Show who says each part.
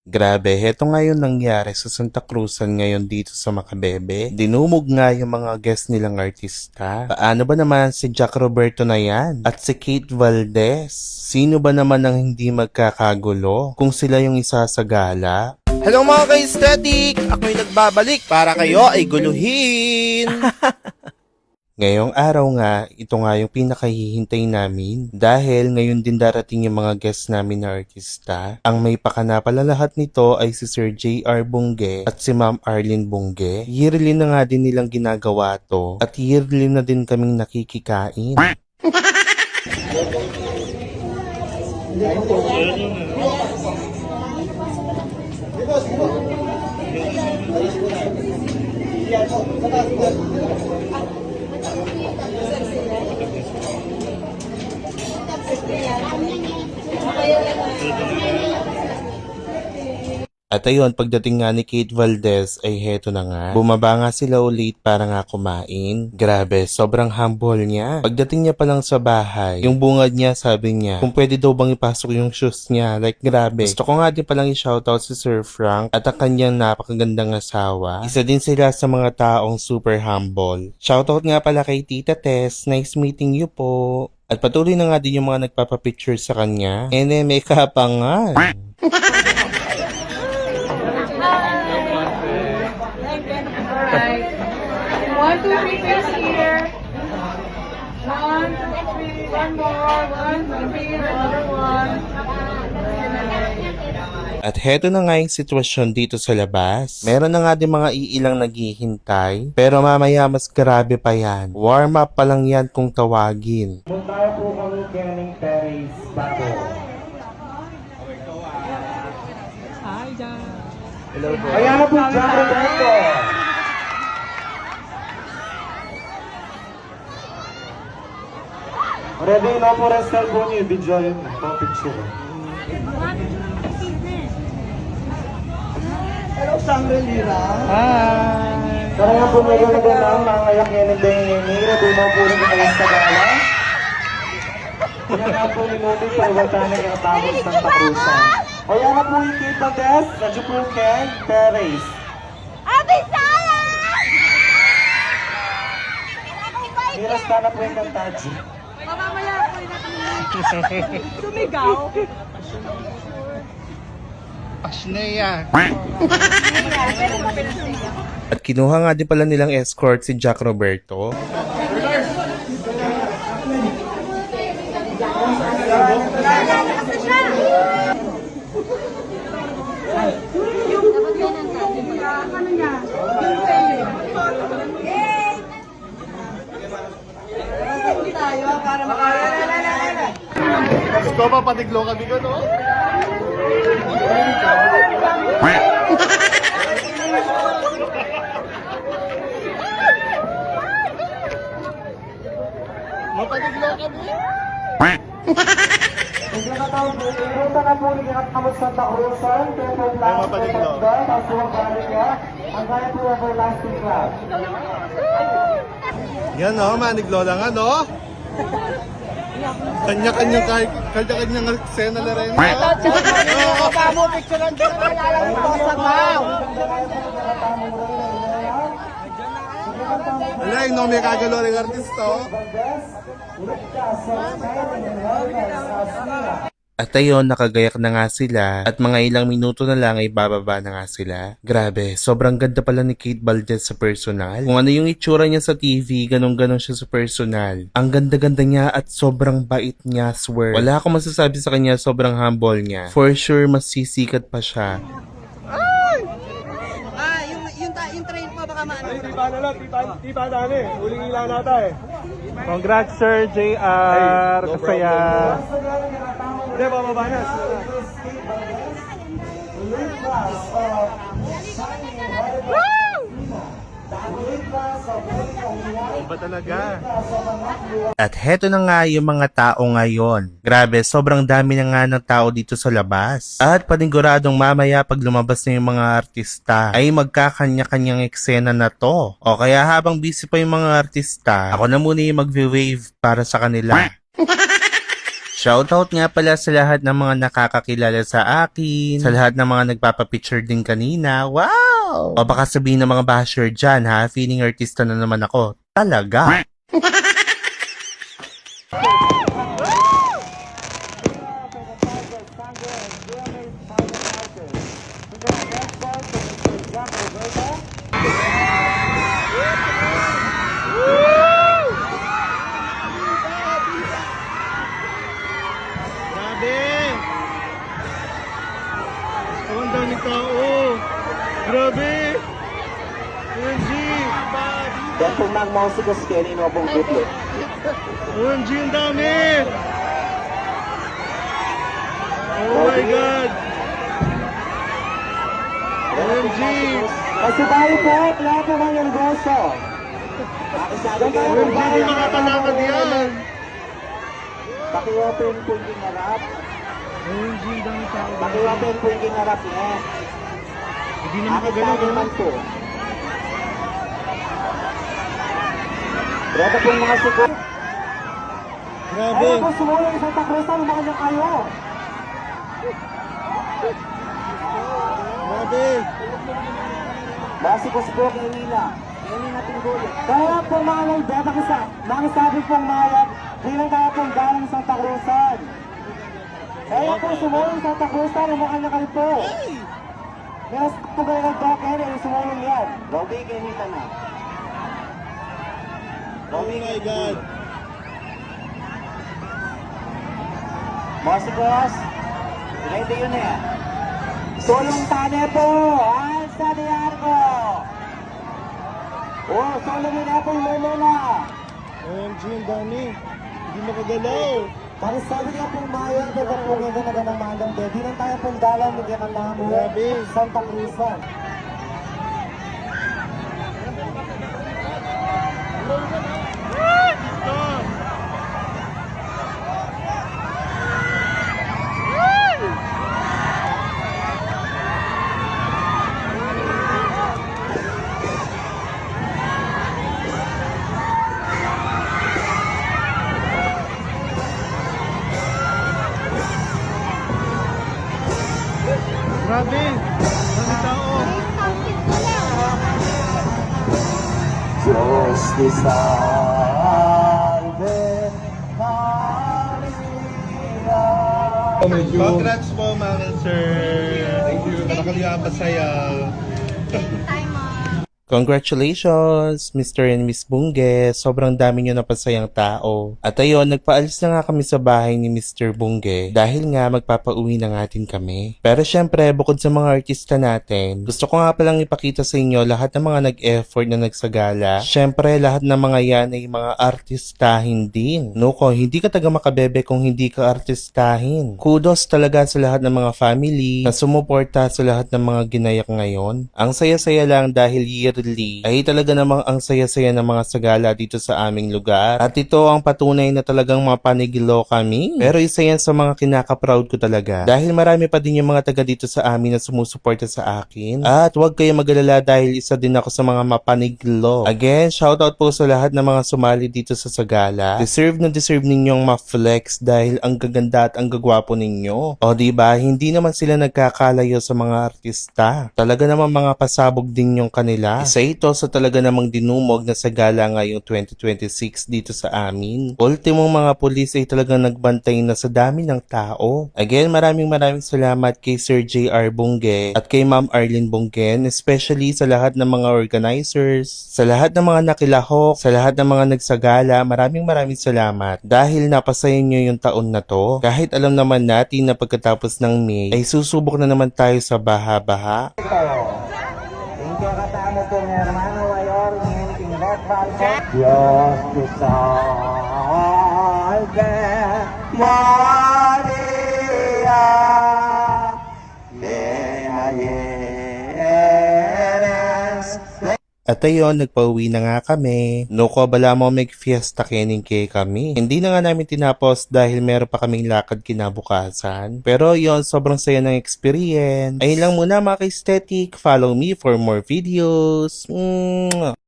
Speaker 1: Grabe, heto nga yung nangyari sa Santa Cruzan ngayon dito sa Macabebe. Dinumog nga yung mga guest nilang artista. Paano ba naman si Jack Roberto na yan? At si Kate Valdez? Sino ba naman ang hindi magkakagulo kung sila yung isa sa gala?
Speaker 2: Hello mga ka-aesthetic! Ako'y nagbabalik para kayo ay guluhin!
Speaker 1: Ngayong araw nga, ito nga yung pinakahihintay namin dahil ngayon din darating yung mga guests namin na artista. Ang may pakana pala lahat nito ay si Sir J.R. Bungge at si Ma'am Arlene Bungge. Yearly na nga din nilang ginagawa to at yearly na din kaming nakikikain. At ayun, pagdating nga ni Kate Valdez ay heto na nga. Bumaba nga sila ulit para nga kumain. Grabe, sobrang humble niya. Pagdating niya pa lang sa bahay, yung bungad niya sabi niya, kung pwede daw bang ipasok yung shoes niya. Like grabe. Gusto ko nga din palang i-shoutout si Sir Frank at ang kanyang napakagandang asawa. Isa din sila sa mga taong super humble. Shoutout nga pala kay Tita Tess. Nice meeting you po. At patuloy na nga din yung mga nagpapapicture sa kanya. May kapangan.
Speaker 3: Alright. 1, 2, 3, face here. 1, 2, 3, one more. 1, 2, 3, another one.
Speaker 1: At heto na nga yung sitwasyon dito sa labas. Meron na nga din mga iilang naghihintay. Pero mamaya mas grabe pa yan. Warm up pa lang yan kung tawagin.
Speaker 4: Punta po kami Kenning Terrace Bago.
Speaker 3: Hi, Jan.
Speaker 4: Ayan na po, Jack Roberto. Ready na po rin cellphone niyo, video yun, pang picture. Hello, Shangri-La. Hi! Tara nga po, medyo na ganang mga yakinin din yung ready na po rin kayo sa gala. Kaya nga po ni Lodi, paliwatanin yung tapos ng Takrusan. Ayan na po yung Kate Valdez, Najupuken, Terrace.
Speaker 5: Ate Sara!
Speaker 4: Miras na na po yung kantaji.
Speaker 5: Mamamaya ako rin natin sumigaw.
Speaker 1: At kinuha nga din pala nilang escort si Jack Roberto.
Speaker 4: Gusto pa patiglo kami ko, no? Mapatiglo kami? Punta na po ni Kakamot Santa Cruzan, Temple Land, Pagdal, Asuang Baliga, ang kaya po Everlasting Club.
Speaker 2: Yan o, maniglo lang ano? Kanya-kanyang eksena na rin. Alay, no, may kagalo rin artista.
Speaker 1: At ayun, nakagayak na nga sila at mga ilang minuto na lang ay bababa na nga sila. Grabe, sobrang ganda pala ni Kate Valdez sa personal. Kung ano yung itsura niya sa TV, ganun-ganon siya sa personal. Ang ganda-ganda niya at sobrang bait niya, swear. Wala akong masasabi sa kanya, sobrang humble niya. For sure, mas sisikat pa siya.
Speaker 5: Yung train po baka maano.
Speaker 4: Tipa na eh. Uling ila nata eh.
Speaker 6: Congrats Sir JR, kasaya.
Speaker 4: Hindi, bababa na.
Speaker 2: Ba talaga?
Speaker 1: At heto na nga yung mga tao ngayon. Grabe, sobrang dami na nga ng tao dito sa labas. At paniguradong mamaya pag lumabas na yung mga artista, ay magkakanya-kanyang eksena na to. O kaya habang busy pa yung mga artista, ako na muna yung mag-wave para sa kanila. Shoutout nga pala sa lahat ng mga nakakakilala sa akin, sa lahat ng mga nagpapapicture din kanina. Wow! O baka sabihin ng mga basher dyan ha, feeling artista na naman ako. Talaga?
Speaker 6: Grabe! Oh, ang daming tao! Grabe! OMG!
Speaker 4: Yan pong magmausikos kayo mo pong video.
Speaker 6: OMG, ang dami! Oh my God! OMG!
Speaker 4: Kasi tayo po, lahat ng mga negosyo. Makisabi kayo
Speaker 6: OMG, hindi makatalakad yan!
Speaker 4: Paki-open po yung harap.
Speaker 6: OMG, ang dami tao.
Speaker 4: Paki-open po yung harap niya.
Speaker 6: Hindi na
Speaker 4: Makisabi
Speaker 6: makagalaw.
Speaker 4: man po. Grabe pong mga siguro.
Speaker 6: Grabe!
Speaker 4: Ayaw po sumulong sa Santa Cruz, lumakan niyo kayo.
Speaker 6: Grabe!
Speaker 4: Basikos po kay Nina. Yan natin gulo. Kaya po mga naibeta ko sa mga sabi pong mayag, bilang kaya pong galing sa Santa Cruzan. Kaya po sumulong sa Santa Cruzan, lumakan niyo kayo po. Meron po kayo nagdoken, ay sumulong yan. Bobby, ganita na.
Speaker 6: Oh my God!
Speaker 4: Basikos, ready yun eh. Sulong tane po, Alsa de Arco. Oh, sulong yun po yung Lola.
Speaker 6: OMG, ang dami! Hindi makagalaw!
Speaker 4: Bakit sabi niya pong mayan, diba po ngayon na ganang mandang de, di lang tayo pong dalang ng ganang namo,
Speaker 6: Grabe.
Speaker 4: Santa Cruzan.
Speaker 6: Grabe! Dami tao!
Speaker 4: Diyos ni Salve Maria.
Speaker 6: Congrats po, mga sir! Thank you! Nakakaliwa pa saya!
Speaker 1: Congratulations, Mr. and Miss Bungge. Sobrang dami nyo napasayang tao. At ayun, nagpaalis na nga kami sa bahay ni Mr. Bungge dahil nga magpapauwi na nga din kami. Pero syempre, bukod sa mga artista natin, gusto ko nga palang ipakita sa inyo lahat ng mga nag-effort na nagsagala. Syempre, lahat ng mga yan ay mga artistahin din. Nuko, hindi ka taga makabebe kung hindi ka artistahin. Kudos talaga sa lahat ng mga family na sumuporta sa lahat ng mga ginayak ngayon. Ang saya-saya lang dahil yearly ay talaga namang ang saya-saya ng mga sagala dito sa aming lugar. At ito ang patunay na talagang mapanigilo kami. Pero isa yan sa mga kinaka-proud ko talaga. Dahil marami pa din yung mga taga dito sa amin na sumusuporta sa akin. At huwag kayo mag-alala dahil isa din ako sa mga mapanigilo. Again, shoutout po sa lahat ng mga sumali dito sa sagala. Deserve na deserve ninyong ma-flex dahil ang gaganda at ang gagwapo ninyo. O diba, hindi naman sila nagkakalayo sa mga artista. Talaga naman mga pasabog din yung kanila. Isa ito sa talaga namang dinumog na sagala ngayong 2026 dito sa amin. Ultimong mga pulis ay talagang nagbantay na sa dami ng tao. Again, maraming salamat kay Sir J.R. Bungge at kay Ma'am Arlene Bunggen, especially sa lahat ng mga organizers, sa lahat ng mga nakilahok, sa lahat ng mga nagsagala. Maraming salamat dahil napasaya nyo yung taon na to. Kahit alam naman natin na pagkatapos ng May ay susubok na naman tayo sa baha-baha.
Speaker 4: Hindi katamo po ng hermano ay orienting red valve. Diyos ni Salve Maria.
Speaker 1: At ayun, nagpauwi na nga kami. Nuko, bala mo mag-fiesta kening kami. Hindi na nga namin tinapos dahil meron pa kaming lakad kinabukasan. Pero yon, sobrang saya ng experience. Ayun lang muna mga ka-aesthetic. Follow me for more videos.